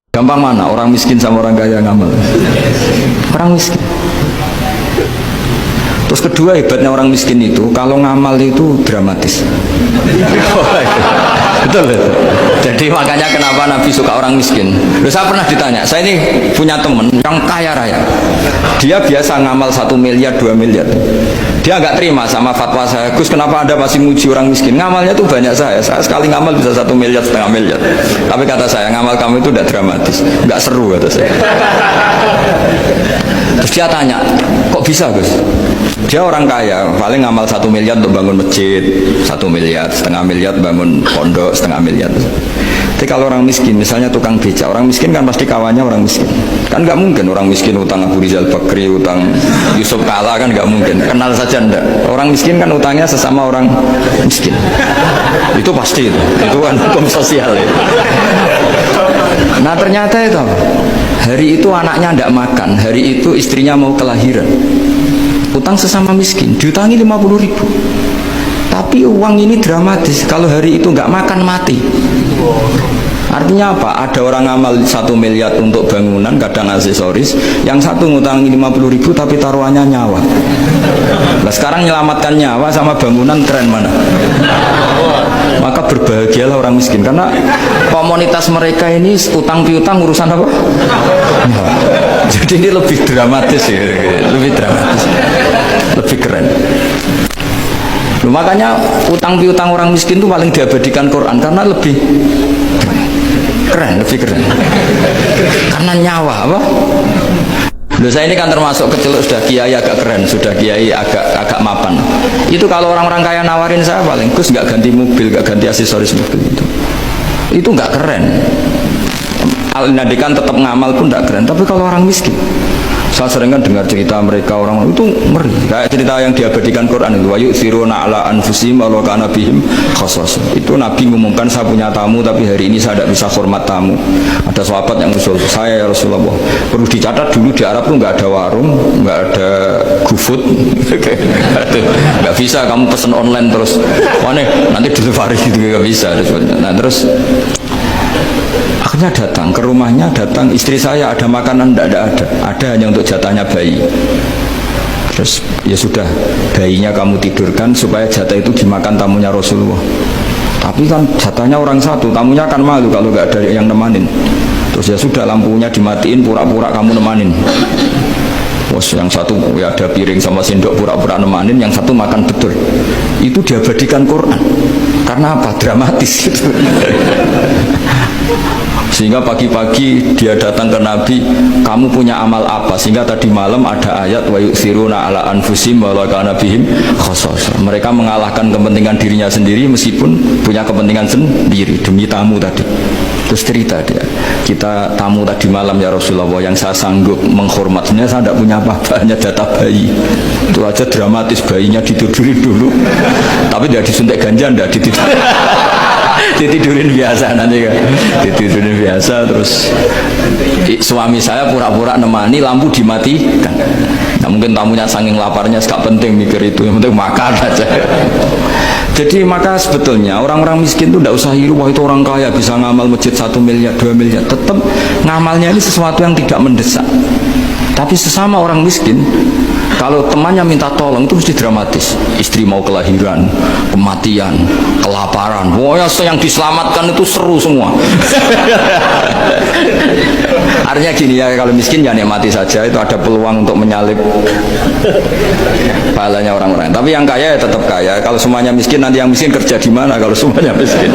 Gampang mana orang miskin sama orang kaya ngamal? Orang miskin. Terus kedua hebatnya orang miskin itu kalau ngamal itu dramatis. Betul, betul. Jadi makanya kenapa Nabi suka orang miskin. Loh, saya pernah ditanya, saya ini punya teman yang kaya raya. Dia biasa ngamal 1 miliar, 2 miliar. Dia nggak terima sama fatwa saya, Gus kenapa Anda masih muji orang miskin? Ngamalnya tuh banyak saya sekali ngamal bisa 1 miliar, setengah miliar. Tapi kata saya, ngamal kamu itu udah dramatis, nggak seru kata saya. Terus dia tanya, kok bisa Gus? Dia orang kaya, paling ngamal 1 miliar untuk bangun masjid, 1 miliar, setengah miliar bangun pondok, setengah miliar. Tapi kalau orang miskin, misalnya tukang beca, orang miskin kan pasti kawannya orang miskin. Kan nggak mungkin orang miskin utang Abu Rizal Bakri, utang Yusuf Kala, kan nggak mungkin. Kenal saja enggak. Orang miskin kan utangnya sesama orang miskin. Itu pasti itu kan hukum sosial ya. Nah ternyata itu hari itu anaknya enggak makan, hari itu istrinya mau kelahiran. Utang sesama miskin, diutangi 50.000. Tapi uang ini dramatis, kalau hari itu nggak makan mati. Artinya apa? Ada orang ngamal 1 miliar untuk bangunan, kadang aksesoris, yang satu ngutangi 50.000 tapi taruhannya nyawa. Nah sekarang menyelamatkan nyawa sama bangunan tren mana? Maka berbahagialah orang miskin, karena komunitas mereka ini utang piutang urusan apa? Jadi ini lebih dramatis ya, lebih dramatis, lebih keren. Loh, makanya utang piutang orang miskin itu paling diabadikan Quran karena lebih keren, lebih keren. Karena nyawa apa? Loh, saya ini kan termasuk kecelok sudah kiai agak keren, sudah kiai agak mapan. Itu kalau orang-orang kaya nawarin saya paling Gus nggak ganti mobil, nggak ganti aksesoris mobil itu nggak keren. Al-Nadikan tetap ngamal pun nggak keren. Tapi kalau orang miskin, saya sering kan dengar cerita mereka orang itu ngeri. Kayak cerita yang diabadikan Quran itu, wa yu'thiruna ala anfusihim walau kana bihim khassasah. Itu Nabi mengumumkan saya punya tamu tapi hari ini saya tidak bisa hormat tamu. Ada sahabat yang usul saya, ya Rasulullah, perlu dicatat dulu di Arab tuh nggak ada warung, nggak ada GoFood, nggak bisa kamu pesen online terus, mana nanti delivery gitu nggak bisa. Nah terus akhirnya datang ke rumahnya, datang istri saya ada makanan, tidak ada hanya untuk jatahnya bayi. Terus ya sudah, bayinya kamu tidurkan supaya jatah itu dimakan tamunya Rasulullah. Tapi kan jatahnya orang satu, tamunya kan malu kalau nggak ada yang nemanin. Terus ya sudah, lampunya dimatiin, pura-pura kamu nemanin. Bos yang satu ya ada piring sama sendok, pura-pura nemanin, yang satu makan betul. Itu diabadikan Quran. Karena apa? Dramatis gitu. Sehingga pagi-pagi dia datang ke Nabi, kamu punya amal apa? Sehingga tadi malam ada ayat wa yu'thiruna ala anfusihim walau kana bihim khassasah. Mereka mengalahkan kepentingan dirinya sendiri meskipun punya kepentingan sendiri demi tamu tadi. Terus cerita dia, kita tamu tadi malam ya Rasulullah, yang saya sanggup menghormat, sebenarnya saya tidak punya apa-apa, hanya jatah bayi. Itu aja dramatis, bayinya ditidurin dulu, tapi tidak disuntik ganja, tidak ditidurin. Ditidurin biasa nanti kan, ditidurin biasa. Terus suami saya pura-pura nemani, lampu dimatikan. Nah, mungkin tamunya saking laparnya gak penting mikir itu, yang penting makan aja. Jadi maka sebetulnya orang-orang miskin itu tidak usah hiru, wah itu orang kaya bisa ngamal masjid 1 miliar, 2 miliar. Tetap ngamalnya ini sesuatu yang tidak mendesak. Tapi sesama orang miskin, kalau temannya minta tolong itu mesti dramatis. Istri mau kelahiran, kematian, kelaparan, pokoknya yang diselamatkan itu seru semua. Artinya gini ya, kalau miskin ya nikmati saja, itu ada peluang untuk menyalip pahalanya orang-orang. Tapi yang kaya ya tetap kaya. Kalau semuanya miskin, nanti yang miskin kerja di mana kalau semuanya miskin?